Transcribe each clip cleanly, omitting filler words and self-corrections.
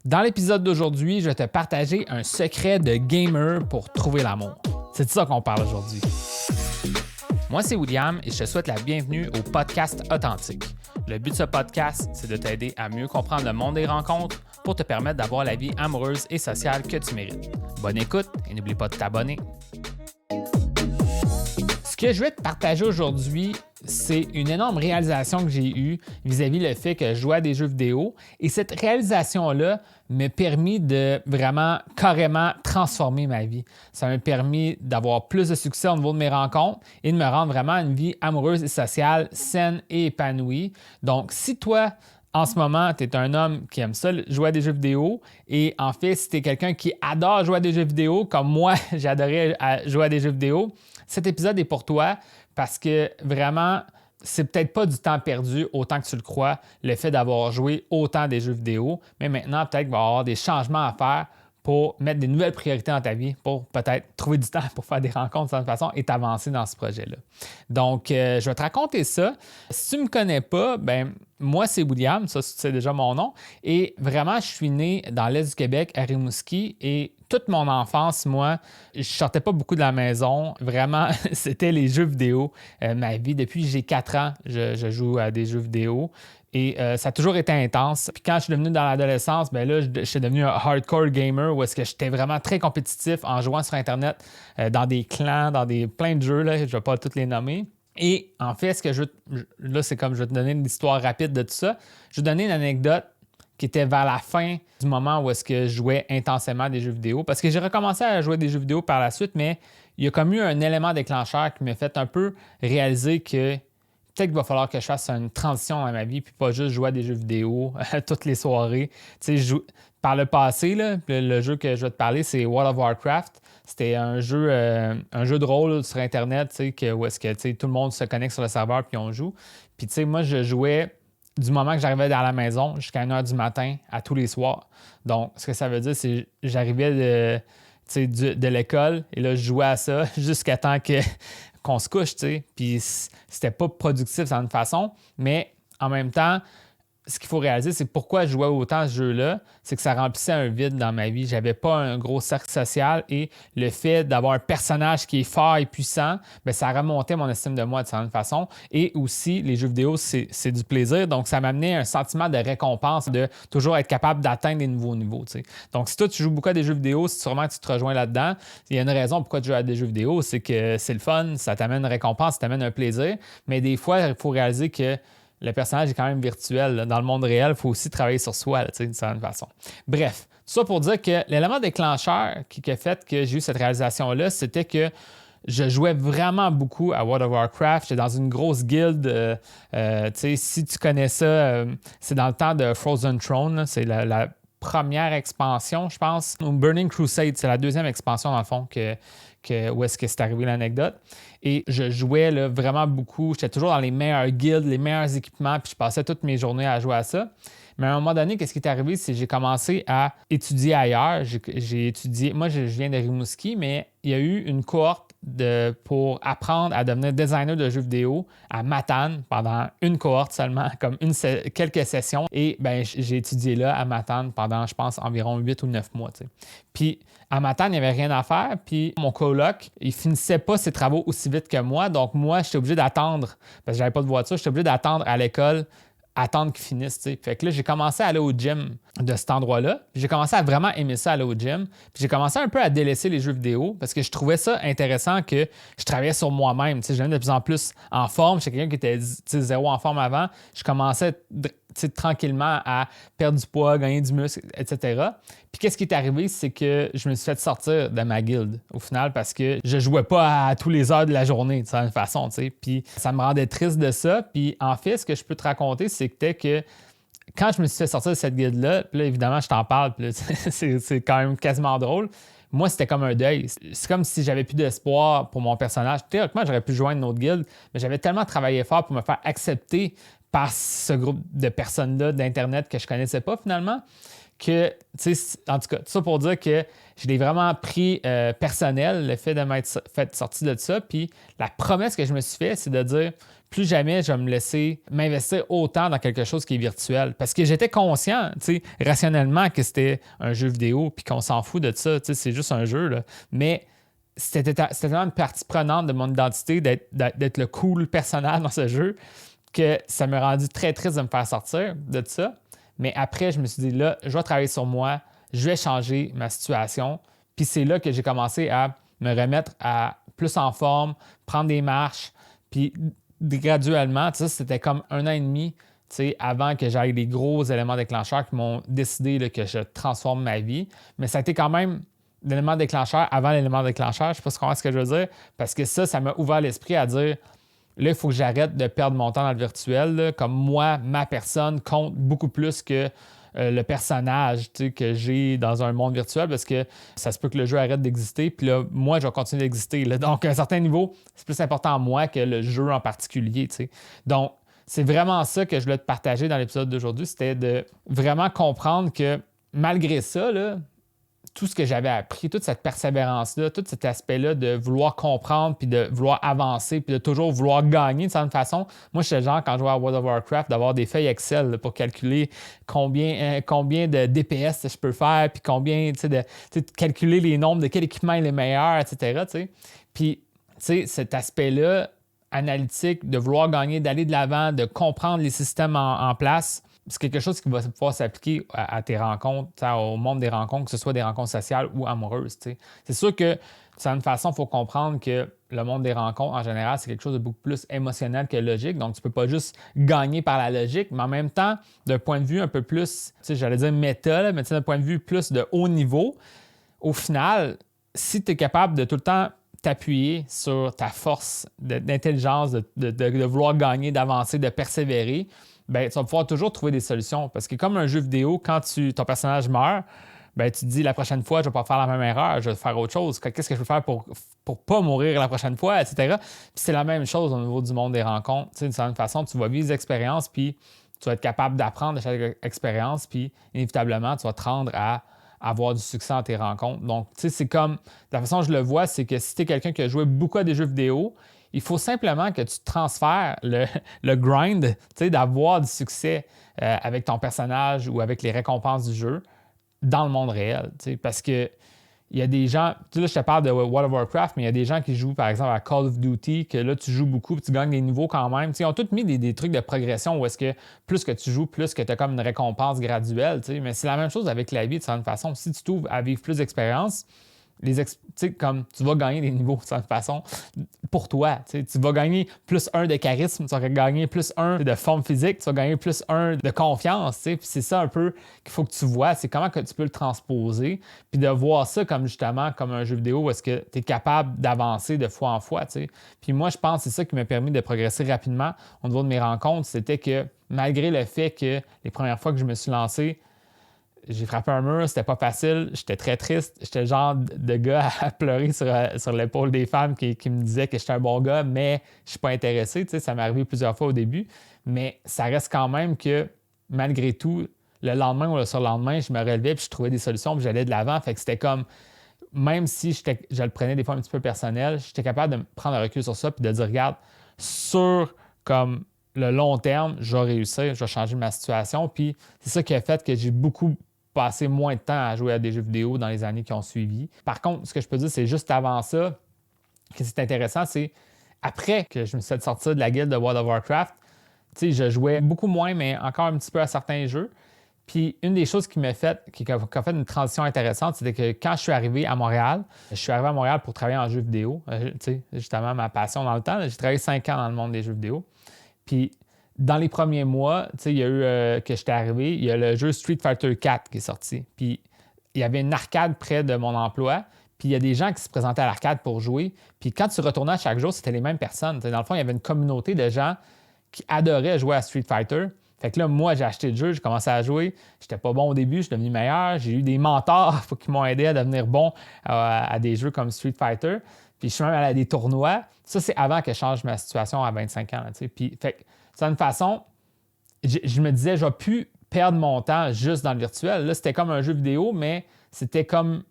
Dans l'épisode d'aujourd'hui, je vais te partager un secret de gamer pour trouver l'amour. C'est de ça qu'on parle aujourd'hui. Moi, c'est William et je te souhaite la bienvenue au podcast Authentique. Le but de ce podcast, c'est de t'aider à mieux comprendre le monde des rencontres pour te permettre d'avoir la vie amoureuse et sociale que tu mérites. Bonne écoute et n'oublie pas de t'abonner. Ce que je vais te partager aujourd'hui, c'est une énorme réalisation que j'ai eue vis-à-vis le fait que je jouais à des jeux vidéo. Et cette réalisation-là m'a permis de vraiment carrément transformer ma vie. Ça m'a permis d'avoir plus de succès au niveau de mes rencontres et de me rendre vraiment à une vie amoureuse et sociale saine et épanouie. Donc, si toi, en ce moment, tu es un homme qui aime ça, jouer à des jeux vidéo, et en fait, si tu es quelqu'un qui adore jouer à des jeux vidéo, comme moi, j'adorais jouer à des jeux vidéo, cet épisode est pour toi parce que vraiment, c'est peut-être pas du temps perdu autant que tu le crois, le fait d'avoir joué autant à des jeux vidéo, mais maintenant, peut-être qu'il va y avoir des changements à faire pour mettre des nouvelles priorités dans ta vie, pour peut-être trouver du temps pour faire des rencontres de cette façon et t'avancer dans ce projet-là. Donc, je vais te raconter ça. Si tu ne me connais pas, ben moi, c'est William, ça c'est déjà mon nom, et vraiment, je suis né dans l'Est du Québec, à Rimouski, et toute mon enfance, moi, je sortais pas beaucoup de la maison. Vraiment, c'était les jeux vidéo. Ma vie, depuis que j'ai 4 ans, je joue à des jeux vidéo. Et ça a toujours été intense. Puis quand je suis devenu dans l'adolescence, ben là, je suis devenu un hardcore gamer où est-ce que j'étais vraiment très compétitif en jouant sur Internet dans des clans, dans plein de jeux, là, je ne vais pas tous les nommer. Et en fait, là, c'est comme je vais te donner une histoire rapide de tout ça. Je vais te donner une anecdote qui était vers la fin du moment où est-ce que je jouais intensément à des jeux vidéo. Parce que j'ai recommencé à jouer des jeux vidéo par la suite, mais il y a comme eu un élément déclencheur qui m'a fait un peu réaliser que peut-être qu'il va falloir que je fasse une transition dans ma vie puis pas juste jouer à des jeux vidéo toutes les soirées. Tu sais, par le passé, là, le jeu que je vais te parler, c'est World of Warcraft. C'était un jeu de rôle sur Internet, tu sais, où est-ce que tout le monde se connecte sur le serveur puis on joue. Puis tu sais, moi, je jouais du moment que j'arrivais dans la maison jusqu'à 1h du matin à tous les soirs. Donc, ce que ça veut dire, c'est que j'arrivais de l'école et là, je jouais à ça jusqu'à temps qu'on se couche, tu sais. Puis c'était pas productif d'une façon, mais en même temps, ce qu'il faut réaliser, c'est pourquoi je jouais autant à ce jeu-là, c'est que ça remplissait un vide dans ma vie. J'avais pas un gros cercle social et le fait d'avoir un personnage qui est fort et puissant, bien, ça remontait mon estime de moi de certaine façon. Et aussi, les jeux vidéo, c'est du plaisir. Donc, ça m'amenait un sentiment de récompense, de toujours être capable d'atteindre des nouveaux niveaux. Tu sais. Donc, si toi, tu joues beaucoup à des jeux vidéo, sûrement que tu te rejoins là-dedans. Il y a une raison pourquoi tu joues à des jeux vidéo, c'est que c'est le fun, ça t'amène une récompense, ça t'amène un plaisir. Mais des fois, il faut réaliser que le personnage est quand même virtuel. Là. Dans le monde réel, il faut aussi travailler sur soi, d'une certaine façon. Bref, tout ça pour dire que l'élément déclencheur qui a fait que j'ai eu cette réalisation-là, c'était que je jouais vraiment beaucoup à World of Warcraft. J'étais dans une grosse guilde. Si tu connais ça, c'est dans le temps de Frozen Throne. Là. C'est la première expansion, je pense. Burning Crusade, c'est la deuxième expansion, dans le fond, où est-ce que c'est arrivé l'anecdote. Et je jouais là, vraiment beaucoup. J'étais toujours dans les meilleures guildes, les meilleurs équipements, puis je passais toutes mes journées à jouer à ça. Mais à un moment donné, qu'est-ce qui est arrivé? C'est que j'ai commencé à étudier ailleurs. J'ai étudié... Moi, je viens de Rimouski, mais il y a eu une cohorte pour apprendre à devenir designer de jeux vidéo à Matane pendant une cohorte seulement, comme quelques sessions. Et ben, j'ai étudié là à Matane pendant, je pense, environ 8 ou 9 mois. T'sais. Puis à Matane, il n'y avait rien à faire. Puis mon coloc, il finissait pas ses travaux aussi vite que moi. Donc moi, j'étais obligé d'attendre, parce que j'avais pas de voiture, j'étais obligé d'attendre à l'école, attendre qu'ils finissent. T'sais. Fait que là, j'ai commencé à aller au gym de cet endroit-là. Puis j'ai commencé à vraiment aimer ça, aller au gym. Puis j'ai commencé un peu à délaisser les jeux vidéo parce que je trouvais ça intéressant que je travaillais sur moi-même. T'sais, je devenais de plus en plus en forme. J'étais quelqu'un qui était zéro en forme avant. Je commençais tranquillement à perdre du poids, gagner du muscle, etc. Puis qu'est-ce qui est arrivé, c'est que je me suis fait sortir de ma guilde au final parce que je jouais pas à tous les heures de la journée de cette façon, tu sais. Puis ça me rendait triste de ça. Puis en fait, ce que je peux te raconter, c'était que quand je me suis fait sortir de cette guilde-là, puis là, évidemment, je t'en parle, puis là, c'est quand même quasiment drôle. Moi, c'était comme un deuil. C'est comme si j'avais plus d'espoir pour mon personnage. Théoriquement, j'aurais pu joindre une autre guilde, mais j'avais tellement travaillé fort pour me faire accepter par ce groupe de personnes-là d'Internet que je connaissais pas finalement, que, tu sais, en tout cas, tout ça pour dire que je l'ai vraiment pris personnel, le fait de m'être fait sortir de ça. Puis la promesse que je me suis faite, c'est de dire plus jamais je vais me laisser m'investir autant dans quelque chose qui est virtuel. Parce que j'étais conscient, tu sais, rationnellement, que c'était un jeu vidéo, puis qu'on s'en fout de ça, tu sais, c'est juste un jeu, là. Mais c'était tellement une partie prenante de mon identité d'être le cool personnage dans ce jeu que ça m'a rendu très triste de me faire sortir de ça. Mais après, je me suis dit, là, je vais travailler sur moi, je vais changer ma situation. Puis c'est là que j'ai commencé à me remettre à plus en forme, prendre des marches. Puis graduellement, tu sais, c'était comme 1 an et demi, tu sais, avant que j'aille les gros éléments déclencheurs qui m'ont décidé là, que je transforme ma vie. Mais ça a été quand même l'élément déclencheur avant l'élément déclencheur. Je ne sais pas si tu comprends ce que je veux dire. Parce que ça m'a ouvert l'esprit à dire, là, il faut que j'arrête de perdre mon temps dans le virtuel. Là. Comme moi, ma personne compte beaucoup plus que le personnage que j'ai dans un monde virtuel parce que ça se peut que le jeu arrête d'exister. Puis là, moi, je vais continuer d'exister. Là. Donc, à un certain niveau, c'est plus important à moi que le jeu en particulier. T'sais. Donc, c'est vraiment ça que je voulais te partager dans l'épisode d'aujourd'hui. C'était de vraiment comprendre que malgré ça, là, tout ce que j'avais appris, toute cette persévérance-là, tout cet aspect-là de vouloir comprendre, puis de vouloir avancer, puis de toujours vouloir gagner de certaine façon. Moi, je suis le genre, quand je jouais à World of Warcraft, d'avoir des feuilles Excel là, pour calculer combien de DPS je peux faire, puis combien, de calculer les nombres de quel équipement est le meilleur, etc. T'sais. Puis, cet aspect-là, analytique, de vouloir gagner, d'aller de l'avant, de comprendre les systèmes en place, c'est quelque chose qui va pouvoir s'appliquer à tes rencontres, au monde des rencontres, que ce soit des rencontres sociales ou amoureuses. T'sais. C'est sûr que, de certaine façon, il faut comprendre que le monde des rencontres, en général, c'est quelque chose de beaucoup plus émotionnel que logique. Donc, tu ne peux pas juste gagner par la logique, mais en même temps, d'un point de vue un peu plus, j'allais dire méta, là, mais d'un point de vue plus de haut niveau, au final, si tu es capable de tout le temps t'appuyer sur ta force d'intelligence, de vouloir gagner, d'avancer, de persévérer, ben, tu vas pouvoir toujours trouver des solutions. Parce que comme un jeu vidéo, quand ton personnage meurt, ben, tu te dis la prochaine fois, je ne vais pas faire la même erreur, je vais faire autre chose. Qu'est-ce que je peux faire pour ne pas mourir la prochaine fois, etc. Puis c'est la même chose au niveau du monde des rencontres. D'une certaine façon, tu vas vivre des expériences, puis tu vas être capable d'apprendre de chaque expérience, puis inévitablement, tu vas te rendre à avoir du succès dans tes rencontres. Donc, tu sais, c'est comme, la façon dont je le vois, c'est que si tu es quelqu'un qui a joué beaucoup à des jeux vidéo, il faut simplement que tu transfères le grind, d'avoir du succès avec ton personnage ou avec les récompenses du jeu dans le monde réel. Parce que il y a des gens, là je te parle de World of Warcraft, mais il y a des gens qui jouent par exemple à Call of Duty, que là tu joues beaucoup et tu gagnes des niveaux quand même. Ils ont tous mis des trucs de progression où est-ce que plus que tu joues, plus que tu as comme une récompense graduelle. Mais c'est la même chose avec la vie de certaine façon. Si tu t'ouvres à vivre plus d'expériences, comme tu vas gagner des niveaux de cette façon pour toi. Tu vas gagner plus 1 de charisme, tu vas gagner plus 1 de forme physique, tu vas gagner plus 1 de confiance. Puis c'est ça un peu qu'il faut que tu vois, c'est comment que tu peux le transposer, puis de voir ça comme justement comme un jeu vidéo où est-ce que tu es capable d'avancer de fois en fois. T'sais. Puis moi, je pense que c'est ça qui m'a permis de progresser rapidement au niveau de mes rencontres, c'était que malgré le fait que les premières fois que je me suis lancé, j'ai frappé un mur, c'était pas facile, j'étais très triste. J'étais le genre de gars à pleurer sur l'épaule des femmes qui me disaient que j'étais un bon gars, mais je suis pas intéressé. Ça m'est arrivé plusieurs fois au début. Mais ça reste quand même que, malgré tout, le lendemain ou le surlendemain, je me relevais puis je trouvais des solutions puis j'allais de l'avant. Fait que c'était comme, même si je le prenais des fois un petit peu personnel, j'étais capable de prendre un recul sur ça puis de dire, regarde, sur comme le long terme, je vais réussir, je vais changer ma situation. Puis c'est ça qui a fait que j'ai beaucoup passé moins de temps à jouer à des jeux vidéo dans les années qui ont suivi. Par contre, ce que je peux dire, c'est juste avant ça, que c'est intéressant, c'est après que je me suis fait sortir de la guilde de World of Warcraft, je jouais beaucoup moins, mais encore un petit peu à certains jeux. Puis une des choses qui a fait une transition intéressante, c'était que quand je suis arrivé à Montréal, pour travailler en jeux vidéo, justement ma passion dans le temps, j'ai travaillé 5 ans dans le monde des jeux vidéo. Puis dans les premiers mois, il y a eu que j'étais arrivé, il y a le jeu Street Fighter 4 qui est sorti. Puis il y avait une arcade près de mon emploi. Puis il y a des gens qui se présentaient à l'arcade pour jouer. Puis quand tu retournais à chaque jour, c'était les mêmes personnes. Dans le fond, il y avait une communauté de gens qui adoraient jouer à Street Fighter. Fait que là, moi, j'ai acheté le jeu, j'ai commencé à jouer. J'étais pas bon au début, je suis devenu meilleur. J'ai eu des mentors qui m'ont aidé à devenir bon à des jeux comme Street Fighter. Puis je suis même allé à des tournois. Ça, c'est avant que je change ma situation à 25 ans. Puis, fait que, de toute façon, je me disais, je ne vais plus perdre mon temps juste dans le virtuel. Là, c'était comme un jeu vidéo, mais c'était comme,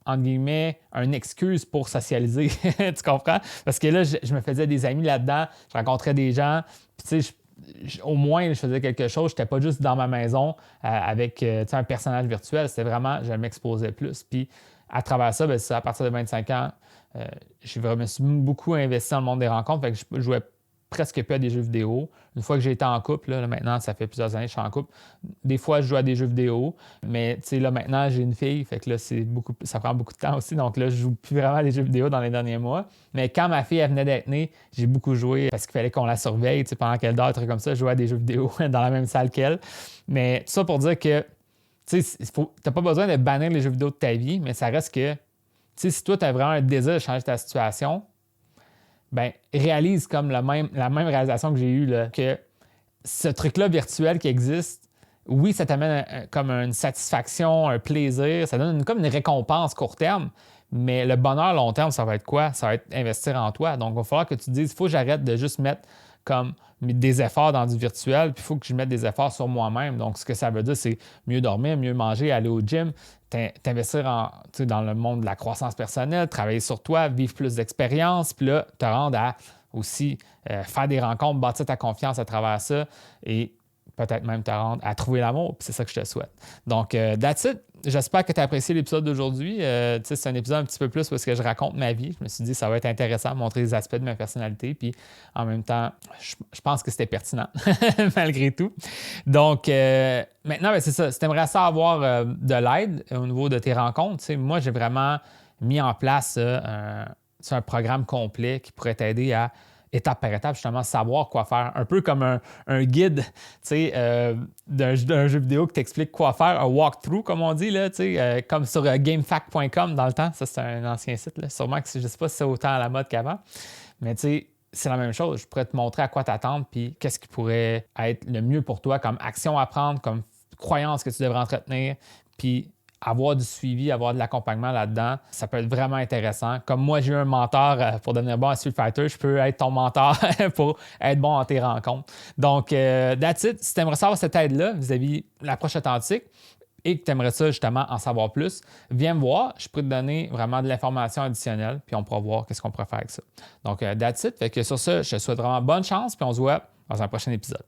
entre guillemets, une excuse pour socialiser. Tu comprends? Parce que là, je me faisais des amis là-dedans, je rencontrais des gens, puis tu sais, au moins, je faisais quelque chose. Je n'étais pas juste dans ma maison avec un personnage virtuel. C'était vraiment, je m'exposais plus. Puis à travers ça, bien, à partir de 25 ans, je me suis beaucoup investi dans le monde des rencontres. Fait que je jouais presque plus à des jeux vidéo. Une fois que j'ai été en couple, là, maintenant, ça fait plusieurs années que je suis en couple, des fois, je joue à des jeux vidéo, mais là, maintenant, j'ai une fille, fait que là, ça prend beaucoup de temps aussi, donc là, je joue plus vraiment à des jeux vidéo dans les derniers mois. Mais quand ma fille, elle venait d'être née, j'ai beaucoup joué parce qu'il fallait qu'on la surveille, pendant qu'elle dort, des trucs comme ça, je jouais à des jeux vidéo dans la même salle qu'elle. Mais tout ça pour dire que, tu n'as pas besoin de bannir les jeux vidéo de ta vie, mais ça reste que, si toi, tu as vraiment un désir de changer ta situation, ben réalise comme la même réalisation que j'ai eue, là, que ce truc-là virtuel qui existe, oui, ça t'amène comme une satisfaction, un plaisir, ça donne comme une récompense court terme, mais le bonheur long terme, ça va être quoi? Ça va être investir en toi. Donc, il va falloir que tu te dises, il faut que j'arrête de juste mettre comme des efforts dans du virtuel, puis il faut que je mette des efforts sur moi-même. Donc, ce que ça veut dire, c'est mieux dormir, mieux manger, aller au gym, t'investir dans le monde de la croissance personnelle, travailler sur toi, vivre plus d'expériences, puis là, te rendre à aussi faire des rencontres, bâtir ta confiance à travers ça et peut-être même te rendre à trouver l'amour, puis c'est ça que je te souhaite. Donc, that's it. J'espère que tu as apprécié l'épisode d'aujourd'hui. C'est un épisode un petit peu plus parce que je raconte ma vie. Je me suis dit que ça va être intéressant de montrer les aspects de ma personnalité. Puis en même temps, je pense que c'était pertinent malgré tout. Donc maintenant, c'est ça. Si tu aimerais ça avoir de l'aide au niveau de tes rencontres, moi, j'ai vraiment mis en place un programme complet qui pourrait t'aider à étape par étape, justement, savoir quoi faire. Un peu comme un guide d'un jeu vidéo qui t'explique quoi faire, un walkthrough, comme on dit, là, comme sur gamefact.com dans le temps. Ça, c'est un ancien site. Là. Sûrement que je ne sais pas si c'est autant à la mode qu'avant. Mais c'est la même chose. Je pourrais te montrer à quoi t'attendre puis qu'est-ce qui pourrait être le mieux pour toi comme action à prendre, comme croyance que tu devrais entretenir. Puis avoir du suivi, avoir de l'accompagnement là-dedans, ça peut être vraiment intéressant. Comme moi, j'ai eu un mentor pour devenir bon à Street Fighter, je peux être ton mentor pour être bon dans tes rencontres. Donc, that's it. Si tu aimerais savoir cette aide-là vis-à-vis l'approche authentique et que tu aimerais ça justement en savoir plus, viens me voir. Je peux te donner vraiment de l'information additionnelle puis on pourra voir qu'est-ce qu'on pourrait faire avec ça. Donc, that's it. Fait que sur ça, je te souhaite vraiment bonne chance puis on se voit dans un prochain épisode.